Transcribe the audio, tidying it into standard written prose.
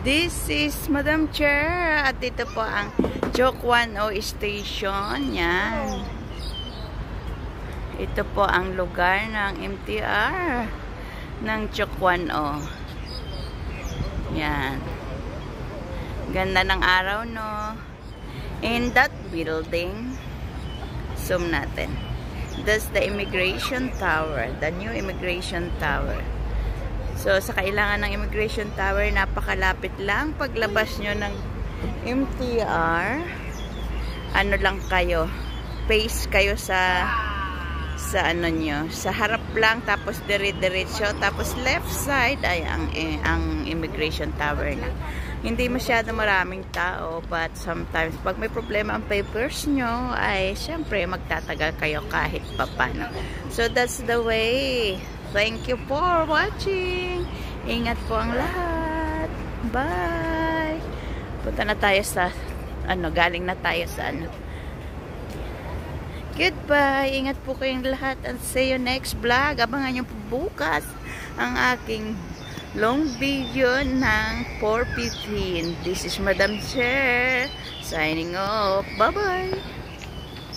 This is Madam Chair at dito po ang Chokwan-o Station. Yan. Ito po ang lugar ng MTR ng Chokwan-o. Yan. Ganda ng araw, no? In that building, zoom natin. That's the immigration tower, the new immigration tower. So, sa kailangan ng immigration tower, napakalapit lang. Paglabas nyo ng MTR, ano lang kayo, face kayo sa ano nyo, sa harap lang, tapos dire-diretso, tapos left side ay ang immigration tower na. Hindi masyado maraming tao, but sometimes, pag may problema ang papers nyo, ay syempre magtatagal kayo kahit papano. So, that's the way. Thank you for watching. Ingat po ang lahat. Bye. Punta na tayo sa galing na tayo sa Goodbye. Ingat po kayong lahat and see you next vlog. Abangan niyo po bukas ang aking long video ng 4:15. This is Madam Chair signing off. Bye-bye.